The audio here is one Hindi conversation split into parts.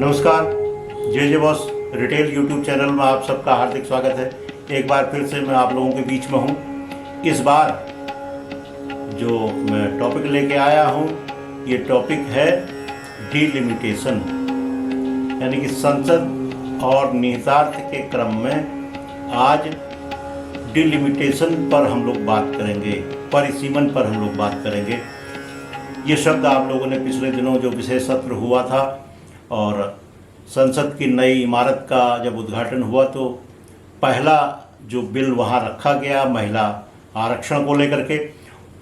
नमस्कार, जे बॉस रिटेल यूट्यूब चैनल में आप सबका हार्दिक स्वागत है। एक बार फिर से मैं आप लोगों के बीच में हूँ। इस बार जो मैं टॉपिक लेके आया हूँ, ये टॉपिक है डिलिमिटेशन, यानी कि संसद और निहितार्थ के क्रम में आज डिलिमिटेशन पर हम लोग बात करेंगे, परिसीमन पर हम लोग बात करेंगे। ये शब्द आप लोगों ने पिछले दिनों जो विशेष सत्र हुआ था और संसद की नई इमारत का जब उद्घाटन हुआ तो पहला जो बिल वहाँ रखा गया महिला आरक्षण को लेकर के,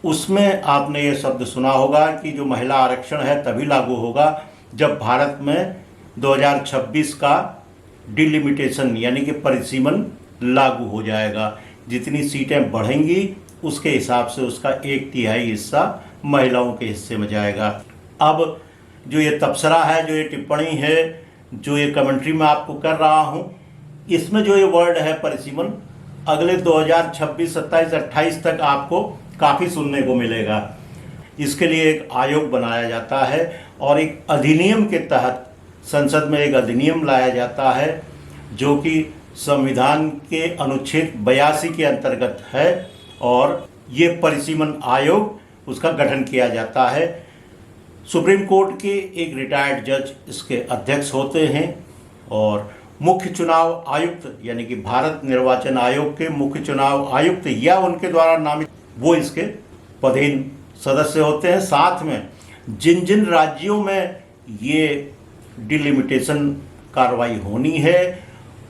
उसमें आपने ये शब्द सुना होगा कि जो महिला आरक्षण है तभी लागू होगा जब भारत में 2026 का डिलिमिटेशन यानी कि परिसीमन लागू हो जाएगा। जितनी सीटें बढ़ेंगी उसके हिसाब से उसका 1/3 हिस्सा महिलाओं के हिस्से में जाएगा। अब जो ये तबसरा है, जो ये टिप्पणी है, जो ये कमेंट्री मैं आपको कर रहा हूँ, इसमें जो ये वर्ड है परिसीमन, अगले 2026, 27, 28 तक आपको काफ़ी सुनने को मिलेगा। इसके लिए एक आयोग बनाया जाता है और एक अधिनियम के तहत संसद में एक अधिनियम लाया जाता है जो कि संविधान के अनुच्छेद 82 के अंतर्गत है और ये परिसीमन आयोग उसका गठन किया जाता है। सुप्रीम कोर्ट के एक रिटायर्ड जज इसके अध्यक्ष होते हैं और मुख्य चुनाव आयुक्त यानी कि भारत निर्वाचन आयोग के मुख्य चुनाव आयुक्त या उनके द्वारा नामित वो इसके पदेन सदस्य होते हैं। साथ में जिन जिन राज्यों में ये डिलिमिटेशन कार्रवाई होनी है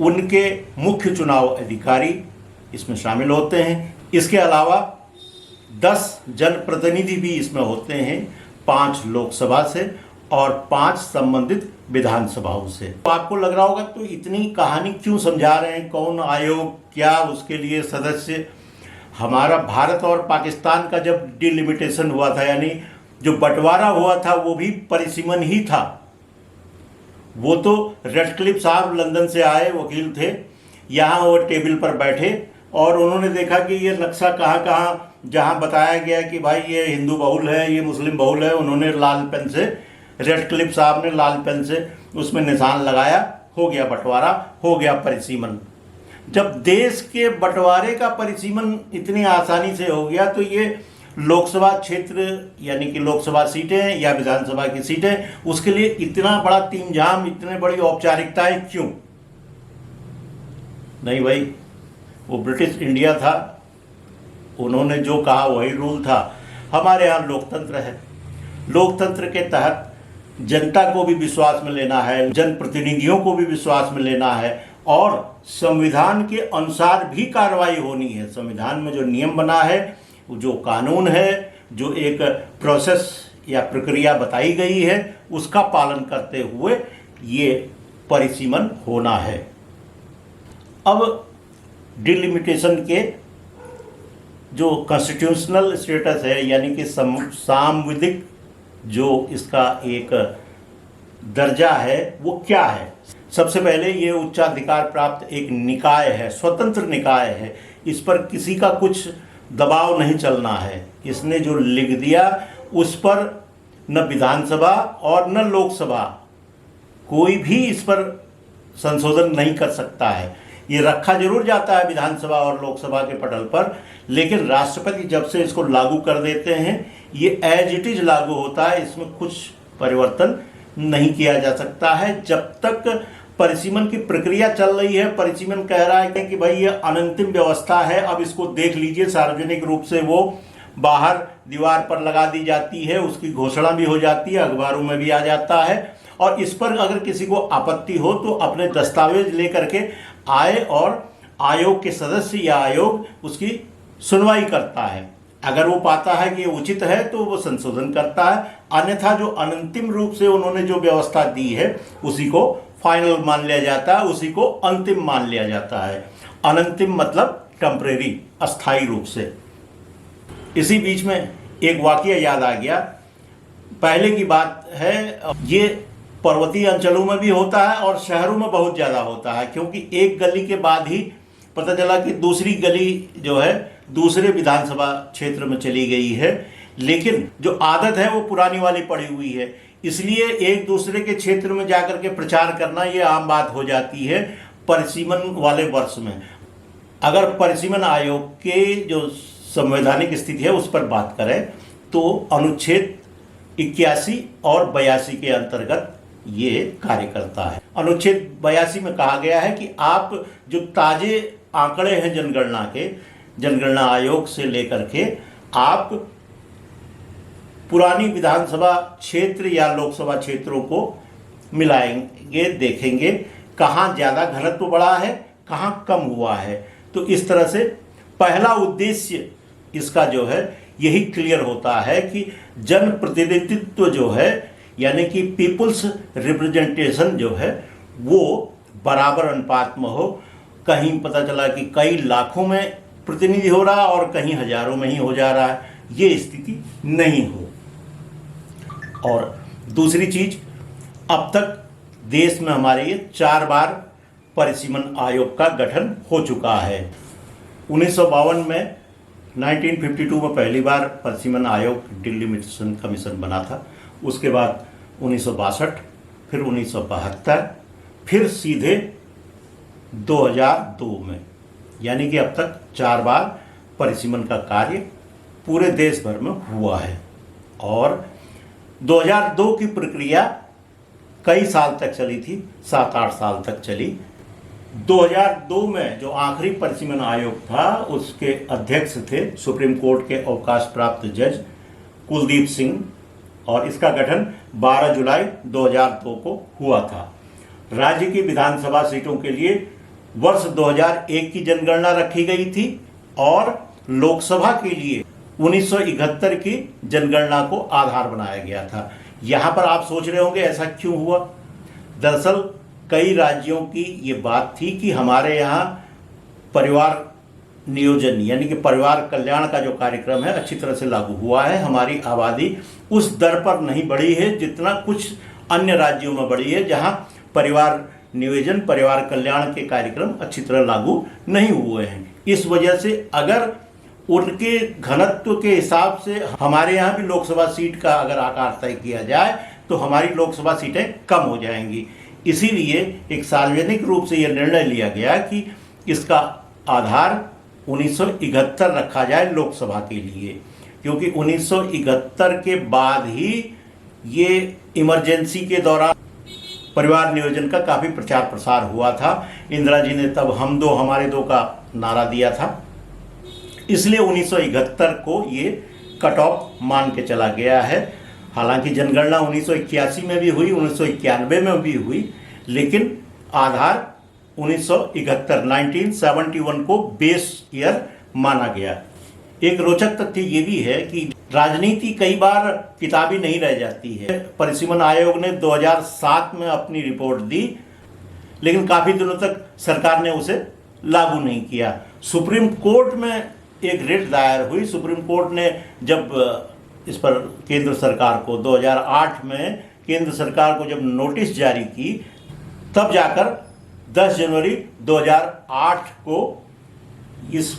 उनके मुख्य चुनाव अधिकारी इसमें शामिल होते हैं। इसके अलावा 10 जनप्रतिनिधि भी इसमें होते हैं, 5 लोकसभा से और 5 संबंधित विधानसभाओं से। तो आपको लग रहा होगा तो इतनी कहानी क्यों समझा रहे हैं, कौन आयोग, क्या उसके लिए सदस्य। हमारा भारत और पाकिस्तान का जब डिलिमिटेशन हुआ था यानी जो बंटवारा हुआ था वो भी परिसीमन ही था। वो तो रेडक्लिफ साहब लंदन से आए, वकील थे, यहाँ वो टेबल पर बैठे और उन्होंने देखा कि ये नक्शा कहाँ कहाँ जहाँ बताया गया कि भाई ये हिंदू बहुल है, ये मुस्लिम बहुल है, उन्होंने लाल पेन से, रेडक्लिफ साहब ने लाल पेन से उसमें निशान लगाया, हो गया बंटवारा, हो गया परिसीमन। जब देश के बंटवारे का परिसीमन इतनी आसानी से हो गया तो ये लोकसभा क्षेत्र यानी कि लोकसभा सीटें या विधानसभा की सीटें, उसके लिए इतना बड़ा तीमझाम, इतने बड़ी औपचारिकताएं क्यों? नहीं भाई, वो ब्रिटिश इंडिया था, उन्होंने जो कहा वही रूल था। हमारे यहाँ लोकतंत्र है, लोकतंत्र के तहत जनता को भी विश्वास में लेना है, जनप्रतिनिधियों को भी विश्वास में लेना है और संविधान के अनुसार भी कार्रवाई होनी है। संविधान में जो नियम बना है, जो कानून है, जो एक प्रोसेस या प्रक्रिया बताई गई है, उसका पालन करते हुए ये परिसीमन होना है। अब डिलिमिटेशन के जो कॉन्स्टिट्यूशनल स्टेटस है यानी कि सांविधिक जो इसका एक दर्जा है वो क्या है? सबसे पहले ये उच्चाधिकार प्राप्त एक निकाय है, स्वतंत्र निकाय है। इस पर किसी का कुछ दबाव नहीं चलना है। इसने जो लिख दिया उस पर न विधानसभा और न लोकसभा कोई भी इस पर संशोधन नहीं कर सकता है। ये रखा जरूर जाता है विधानसभा और लोकसभा के पटल पर, लेकिन राष्ट्रपति जब से इसको लागू कर देते हैं ये एज इट इज लागू होता है, इसमें कुछ परिवर्तन नहीं किया जा सकता है जब तक परिसीमन की प्रक्रिया चल रही है। परिसीमन कह रहा है कि भाई ये अनंतिम व्यवस्था है, अब इसको देख लीजिए। सार्वजनिक रूप से वो बाहर दीवार पर लगा दी जाती है, उसकी घोषणा भी हो जाती है, अखबारों में भी आ जाता है और इस पर अगर किसी को आपत्ति हो तो अपने दस्तावेज लेकर के आए और आयोग के सदस्य या आयोग उसकी सुनवाई करता है। अगर वो पाता है कि ये उचित है तो वो संशोधन करता है, अन्यथा जो अंतिम रूप से उन्होंने जो व्यवस्था दी है उसी को फाइनल मान लिया जाता है, उसी को अंतिम मान लिया जाता है। अनंतिम मतलब टेम्परेरी, अस्थायी रूप से। इसी बीच में एक वाकया याद आ गया, पहले की बात है। ये पर्वतीय अंचलों में भी होता है और शहरों में बहुत ज़्यादा होता है, क्योंकि एक गली के बाद ही पता चला कि दूसरी गली जो है दूसरे विधानसभा क्षेत्र में चली गई है, लेकिन जो आदत है वो पुरानी वाली पड़ी हुई है। इसलिए एक दूसरे के क्षेत्र में जाकर के प्रचार करना ये आम बात हो जाती है परिसीमन वाले वर्ष में। अगर परिसीमन आयोग के जो संवैधानिक स्थिति है उस पर बात करें तो अनुच्छेद 81 और 82 के अंतर्गत ये कार्य करता है। अनुच्छेद 82 में कहा गया है कि आप जो ताजे आंकड़े हैं जनगणना के, जनगणना आयोग से लेकर के आप पुरानी विधानसभा क्षेत्र या लोकसभा क्षेत्रों को मिलाएंगे, देखेंगे कहाँ ज़्यादा घनत्व बढ़ा है, कहाँ कम हुआ है। तो इस तरह से पहला उद्देश्य इसका जो है यही क्लियर होता है कि जनप्रतिनिधित्व जो है यानी कि पीपुल्स रिप्रेजेंटेशन जो है वो बराबर अनुपात में हो। कहीं पता चला कि कई लाखों में प्रतिनिधि हो रहा और कहीं हजारों में ही हो जा रहा है, ये स्थिति नहीं हो। और दूसरी चीज, अब तक देश में हमारे ये 4 बार परिसीमन आयोग का गठन हो चुका है। 1952 में 1952 में पहली बार परिसीमन आयोग डिलिमिटेशन कमीशन बना था। उसके बाद 1962, फिर 1972, फिर सीधे 2002 में, यानी कि अब तक 4 बार परिसीमन का कार्य पूरे देश भर में हुआ है। और 2002 की प्रक्रिया कई साल तक चली थी, 7-8 साल तक चली। 2002 में जो आखिरी परिसीमन आयोग था उसके अध्यक्ष थे सुप्रीम कोर्ट के अवकाश प्राप्त जज कुलदीप सिंह, और इसका गठन 12 जुलाई 2002 को हुआ था। राज्य की विधानसभा सीटों के लिए वर्ष 2001 की जनगणना रखी गई थी और लोकसभा के लिए 1971 की जनगणना को आधार बनाया गया था। यहाँ पर आप सोच रहे होंगे ऐसा क्यों हुआ। दरअसल कई राज्यों की ये बात थी कि हमारे यहाँ परिवार नियोजन यानी कि परिवार कल्याण का जो कार्यक्रम है अच्छी तरह से लागू हुआ है। हमारी आबादी उस दर पर नहीं बढ़ी है जितना कुछ अन्य राज्यों में बढ़ी है जहाँ परिवार नियोजन, परिवार कल्याण के कार्यक्रम अच्छी तरह लागू नहीं हुए हैं। इस वजह से अगर उनके घनत्व के हिसाब से हमारे यहाँ भी लोकसभा सीट का अगर आकार तय किया जाए तो हमारी लोकसभा सीटें कम हो जाएंगी। इसीलिए एक सार्वजनिक रूप से यह निर्णय लिया गया कि इसका आधार 1971 रखा जाए लोकसभा के लिए, क्योंकि 1971 के बाद ही ये इमरजेंसी के दौरान परिवार नियोजन का काफ़ी प्रचार प्रसार हुआ था। इंदिरा जी ने तब हम दो हमारे दो का नारा दिया था, इसलिए 1971 को ये कट ऑफ मान के चला गया है। हालांकि जनगणना 1981 में भी हुई, 1991 में भी हुई, लेकिन आधार 1971 को बेस ईयर माना गया। एक रोचक तथ्य ये भी है कि राजनीति कई बार किताबी नहीं रह जाती है। परिसीमन आयोग ने 2007 में अपनी रिपोर्ट दी, लेकिन काफ़ी दिनों तक सरकार ने उसे लागू नहीं किया। सुप्रीम कोर्ट में एक रिट दायर हुई। सुप्रीम कोर्ट ने जब इस पर केंद्र सरकार को 2008 में केंद्र सरकार को जब नोटिस जारी की, तब जाकर 10 जनवरी 2008 को इस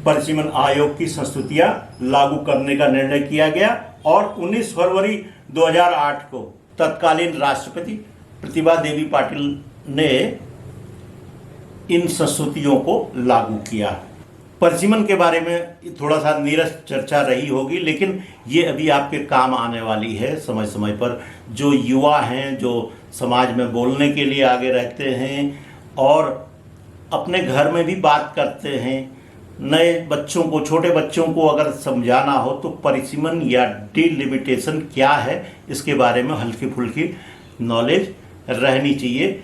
परिसीमन आयोग की संस्तुतियां लागू करने का निर्णय किया गया और 19 फरवरी 2008 को तत्कालीन राष्ट्रपति प्रतिभा देवी पाटिल ने इन संस्तुतियों को लागू किया। परिसीमन के बारे में थोड़ा सा नीरस चर्चा रही होगी, लेकिन ये अभी आपके काम आने वाली है। समय समय पर जो युवा हैं, जो समाज में बोलने के लिए आगे रहते हैं और अपने घर में भी बात करते हैं, नए बच्चों को, छोटे बच्चों को अगर समझाना हो तो परिसीमन या डिलिमिटेशन क्या है इसके बारे में हल्की फुल्की नॉलेज रहनी चाहिए।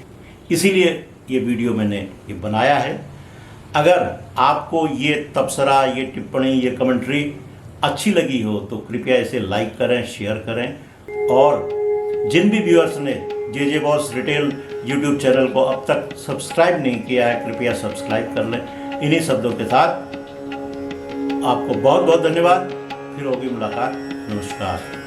इसीलिए ये वीडियो मैंने ये बनाया है। अगर आपको ये तबसरा, ये टिप्पणी, ये कमेंट्री अच्छी लगी हो तो कृपया इसे लाइक करें, शेयर करें, और जिन भी व्यूअर्स ने जे बॉस रिटेल यूट्यूब चैनल को अब तक सब्सक्राइब नहीं किया है कृपया सब्सक्राइब कर लें। इन्हीं शब्दों के साथ आपको बहुत बहुत धन्यवाद। फिर होगी मुलाकात। नमस्कार।